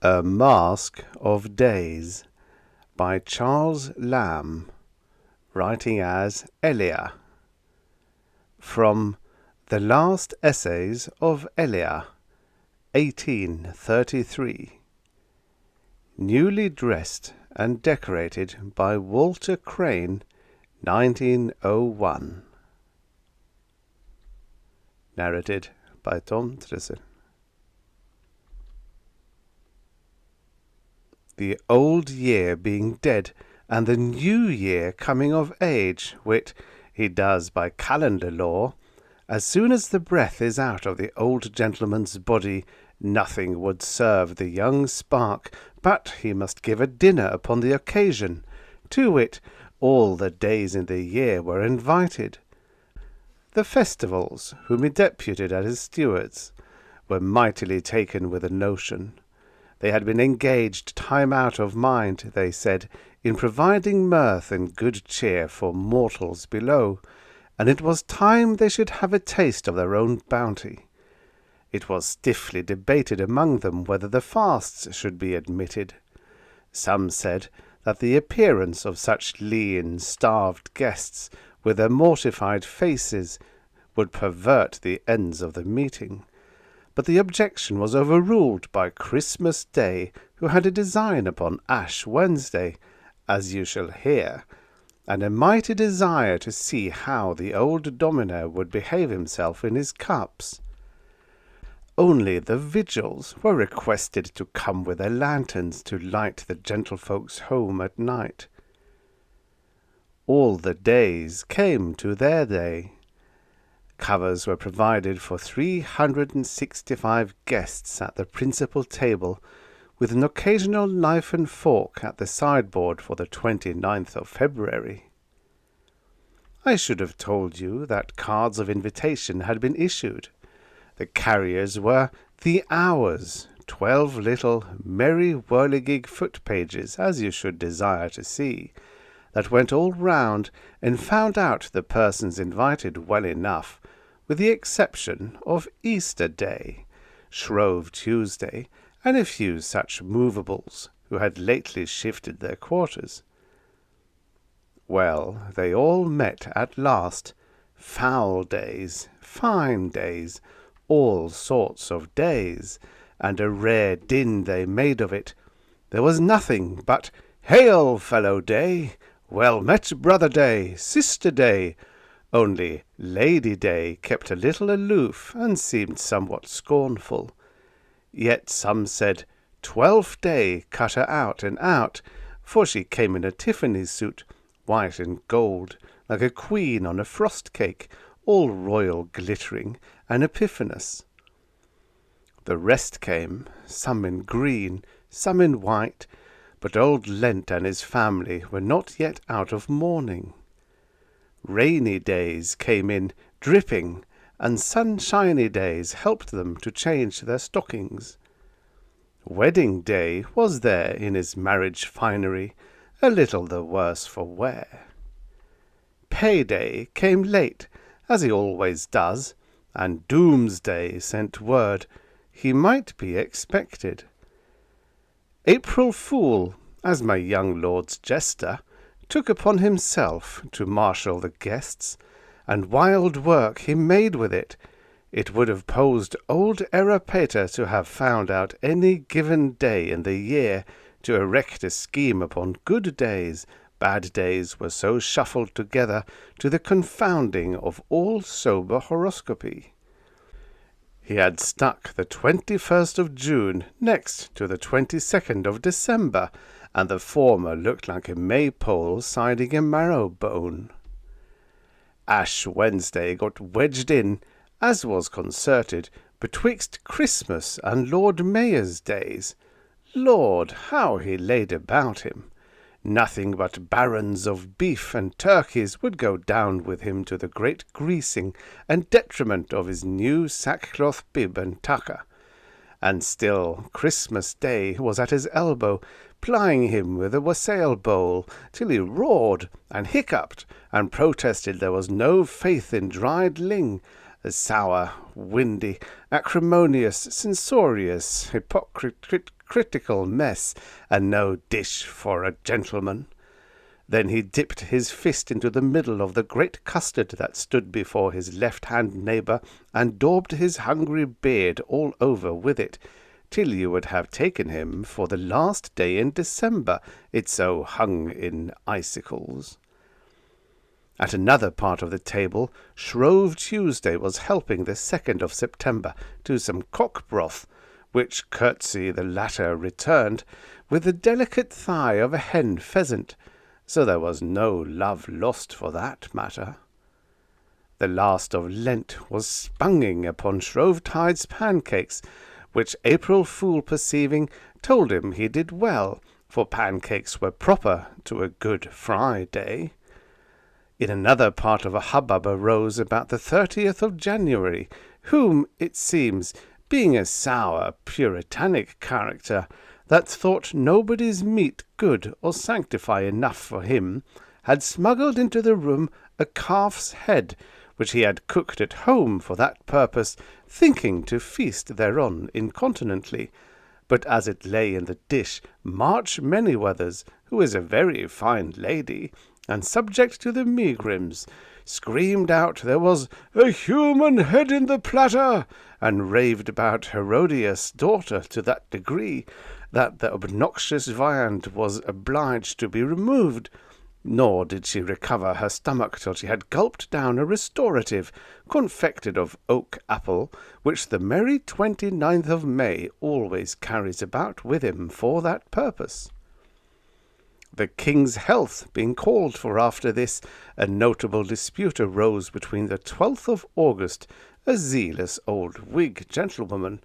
A Masque of Days by Charles Lamb, writing as Elia, from The Last Essays of Elia, 1833, newly dressed and decorated by Walter Crane, 1901. Narrated by Tom Trisser. The old year being dead, and the new year coming of age, which he does by calendar law, as soon as the breath is out of the old gentleman's body, nothing would serve the young spark, but he must give a dinner upon the occasion, to wit, all the days in the year were invited. The festivals, whom he deputed as his stewards, were mightily taken with the notion. They had been engaged time out of mind, they said, in providing mirth and good cheer for mortals below, and it was time they should have a taste of their own bounty. It was stiffly debated among them whether the fasts should be admitted. Some said that the appearance of such lean, starved guests, with their mortified faces, would pervert the ends of the meeting. But the objection was overruled by Christmas Day, who had a design upon Ash Wednesday, as you shall hear, and a mighty desire to see how the old domino would behave himself in his cups. Only the vigils were requested to come with their lanterns to light the gentlefolks home at night. All the days came to their day. Covers were provided for 365 guests at the principal table, with an occasional knife and fork at the sideboard for the 29th of February. I should have told you that cards of invitation had been issued. The carriers were the Hours, 12 little merry whirligig foot-pages, as you should desire to see, that went all round and found out the persons invited well enough, with the exception of Easter Day, Shrove Tuesday, and a few such movables, who had lately shifted their quarters. Well, they all met at last, foul days, fine days, all sorts of days, and a rare din they made of it. There was nothing but Hail, fellow day, well met, brother day, sister day. Only Lady Day kept a little aloof, and seemed somewhat scornful. Yet some said 12th Day cut her out and out, for she came in a Tiffany suit, white and gold, like a queen on a frost-cake, all royal glittering and epiphanous. The rest came, some in green, some in white, but old Lent and his family were not yet out of mourning. Rainy days came in, dripping, and sunshiny days helped them to change their stockings. Wedding day was there in his marriage finery, a little the worse for wear. Payday came late, as he always does, and Doomsday sent word he might be expected. April Fool, as my young lord's jester, took upon himself to marshal the guests, and wild work he made with it. It would have posed old Erapater to have found out any given day in the year to erect a scheme upon good days. Bad days were so shuffled together to the confounding of all sober horoscopy. He had stuck the 21st of June next to the 22nd of December, and the former looked like a maypole siding a marrow-bone. Ash Wednesday got wedged in, as was concerted, betwixt Christmas and Lord Mayor's days. Lord, how he laid about him! Nothing but barons of beef and turkeys would go down with him to the great greasing and detriment of his new sackcloth bib and tucker. And still Christmas Day was at his elbow, plying him with a wassail bowl, till he roared and hiccuped, and protested there was no faith in dried ling, a sour, windy, acrimonious, censorious, hypocritical mess, and no dish for a gentleman. Then he dipped his fist into the middle of the great custard that stood before his left-hand neighbour, and daubed his hungry beard all over with it, till you would have taken him for the last day in December, it so hung in icicles. At another part of the table, Shrove Tuesday was helping the 2nd of September to some cock broth, which curtsy the latter returned, with the delicate thigh of a hen pheasant, so there was no love lost for that matter. The last of Lent was spunging upon Shrovetide's pancakes, which April Fool perceiving, told him he did well, for pancakes were proper to a Good Friday. In another part of a hubbub arose about the 30th of January, whom, it seems, being a sour, puritanic character, that thought nobody's meat good or sanctify enough for him, had smuggled into the room a calf's head, which he had cooked at home for that purpose, thinking to feast thereon incontinently. But as it lay in the dish, March Manyweathers, who is a very fine lady, and subject to the megrims, screamed out there was a human head in the platter, and raved about Herodias' daughter to that degree, that the obnoxious viand was obliged to be removed, nor did she recover her stomach till she had gulped down a restorative, confected of oak apple, which the merry 29th of May always carries about with him for that purpose. The king's health being called for after this, a notable dispute arose between the 12th of August, a zealous old Whig gentlewoman,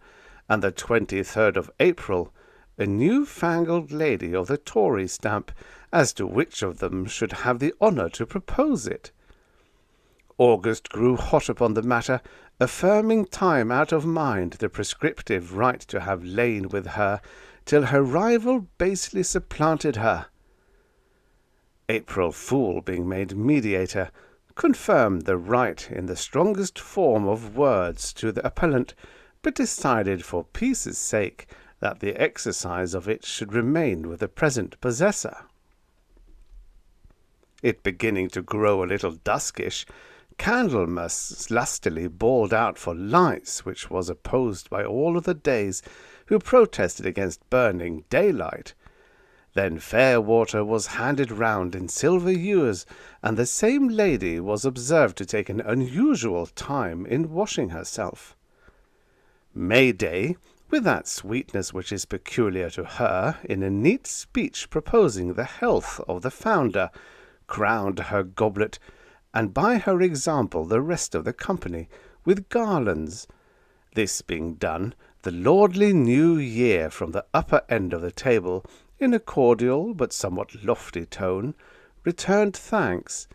and the 23rd of April, a new-fangled lady of the Tory stamp, as to which of them should have the honour to propose it. August grew hot upon the matter, affirming time out of mind the prescriptive right to have lain with her, till her rival basely supplanted her. April Fool, being made mediator, confirmed the right in the strongest form of words to the appellant, but decided for peace's sake that the exercise of it should remain with the present possessor. It beginning to grow a little duskish, Candlemas lustily bawled out for lights, which was opposed by all of the days, who protested against burning daylight. Then fair water was handed round in silver ewers, and the same lady was observed to take an unusual time in washing herself. May Day, with that sweetness which is peculiar to her, in a neat speech proposing the health of the founder, crowned her goblet, and by her example the rest of the company, with garlands. This being done, the lordly New Year from the upper end of the table, in a cordial but somewhat lofty tone, returned thanks.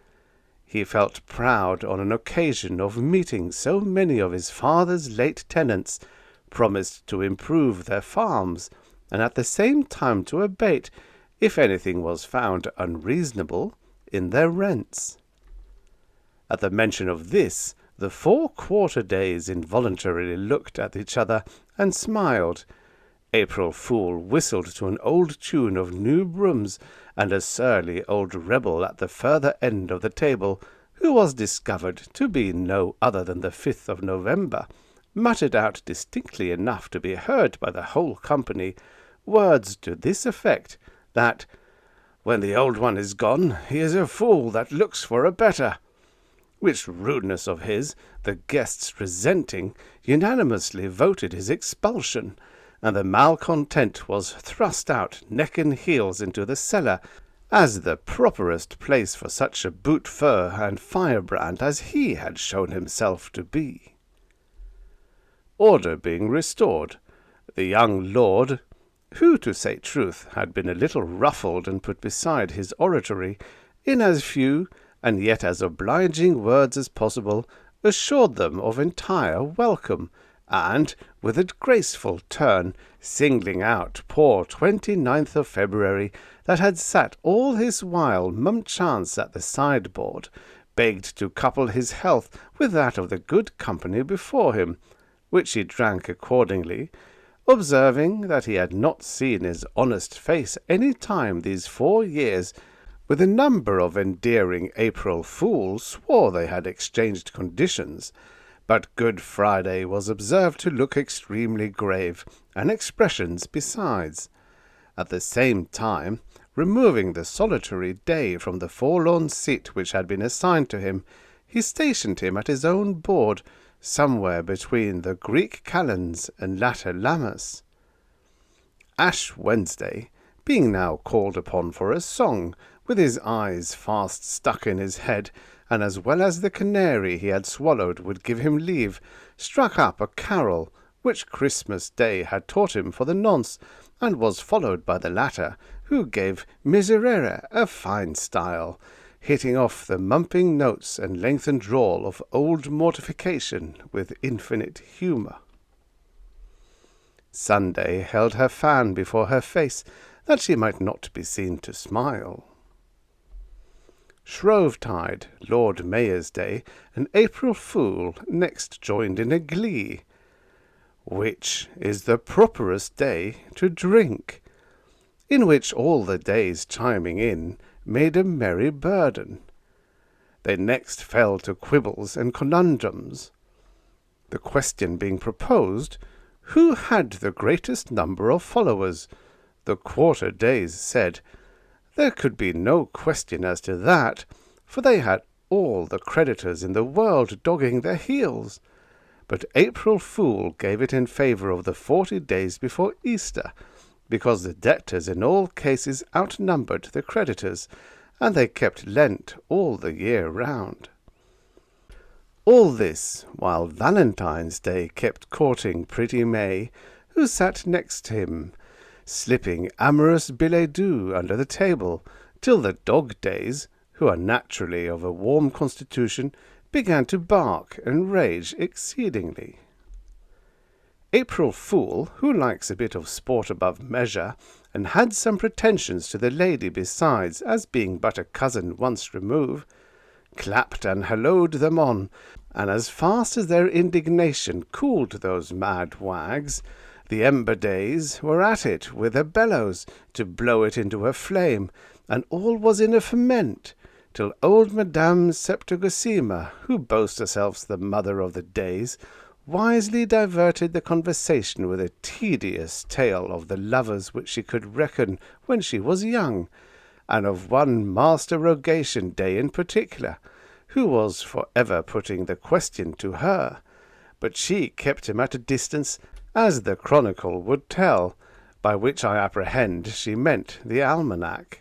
He felt proud on an occasion of meeting so many of his father's late tenants, promised to improve their farms, and at the same time to abate, if anything was found unreasonable, in their rents. At the mention of this, the 4 quarter days involuntarily looked at each other and smiled. April Fool whistled to an old tune of New Brooms, and a surly old rebel at the further end of the table, who was discovered to be no other than the 5th of November, muttered out distinctly enough to be heard by the whole company, words to this effect, that when the old one is gone, he is a fool that looks for a better, which rudeness of his, the guests resenting, unanimously voted his expulsion, and the malcontent was thrust out neck and heels into the cellar, as the properest place for such a boot-fur and firebrand as he had shown himself to be. Order being restored, the young lord, who, to say truth, had been a little ruffled and put beside his oratory, in as few and yet as obliging words as possible, assured them of entire welcome, and, with a graceful turn, singling out poor 29th of February, that had sat all his while mumchance at the sideboard, begged to couple his health with that of the good company before him, which he drank accordingly, observing that he had not seen his honest face any time these 4 years, with a number of endearing April fools swore they had exchanged conditions, but Good Friday was observed to look extremely grave, and expressions besides. At the same time, removing the solitary Day from the forlorn seat which had been assigned to him, he stationed him at his own board, somewhere between the Greek Kalends and latter Lammas. Ash Wednesday, being now called upon for a song, with his eyes fast stuck in his head, and as well as the canary he had swallowed would give him leave, struck up a carol, which Christmas Day had taught him for the nonce, and was followed by the latter, who gave Miserere a fine style, hitting off the mumping notes and lengthened drawl of old Mortification with infinite humour. Sunday held her fan before her face, that she might not be seen to smile. Shrovetide, Lord Mayor's Day, and April Fool next joined in a glee. Which is the properest day to drink? In which all the days chiming in made a merry burden. They next fell to quibbles and conundrums. The question being proposed, who had the greatest number of followers? The Quarter Days said, there could be no question as to that, for they had all the creditors in the world dogging their heels. But April Fool gave it in favour of the 40 days before Easter, because the debtors in all cases outnumbered the creditors, and they kept Lent all the year round. All this while Valentine's Day kept courting pretty May, who sat next him, slipping amorous billets doux under the table, till the dog days, who are naturally of a warm constitution, began to bark and rage exceedingly. April Fool, who likes a bit of sport above measure, and had some pretensions to the lady besides, as being but a cousin once removed, clapped and hallooed them on, and as fast as their indignation cooled those mad wags, the Ember Days were at it with a bellows to blow it into a flame, and all was in a ferment, till old Madame Septuagesima, who boasts herself the mother of the days, wisely diverted the conversation with a tedious tale of the lovers which she could reckon when she was young, and of one Master Rogation Day in particular, who was for ever putting the question to her, but she kept him at a distance, as the chronicle would tell, by which I apprehend she meant the almanac.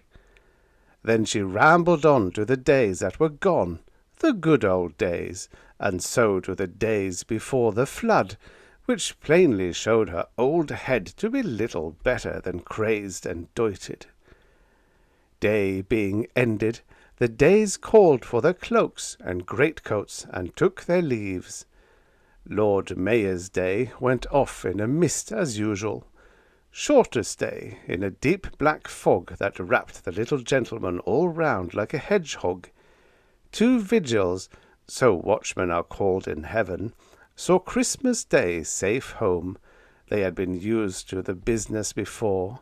Then she rambled on to the days that were gone, the good old days, and so to the days before the flood, which plainly showed her old head to be little better than crazed and doited. Day being ended, the days called for their cloaks and greatcoats, and took their leaves. Lord Mayor's Day went off in a mist as usual. Shortest Day in a deep black fog that wrapped the little gentleman all round like a hedgehog. 2 vigils, so watchmen are called in heaven, saw Christmas Day safe home. They had been used to the business before.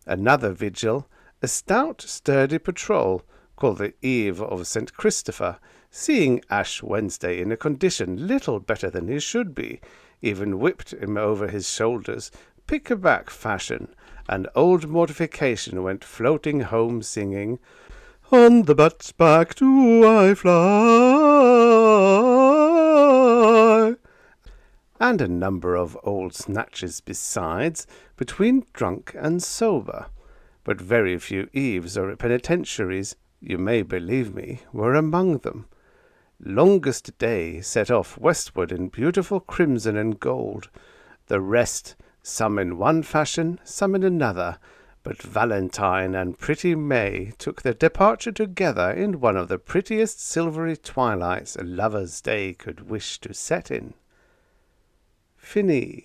Another vigil, a stout sturdy patrol, called the Eve of St. Christopher, seeing Ash Wednesday in a condition little better than he should be, even whipped him over his shoulders, pick-a-back fashion, and old Mortification went floating home singing, "On the bat's back do I fly," and a number of old snatches besides, between drunk and sober. But very few Eves or penitentiaries, you may believe me, were among them. Longest Day set off westward in beautiful crimson and gold, the rest some in one fashion, some in another, but Valentine and pretty May took their departure together in one of the prettiest silvery twilights a lover's day could wish to set in. Finis.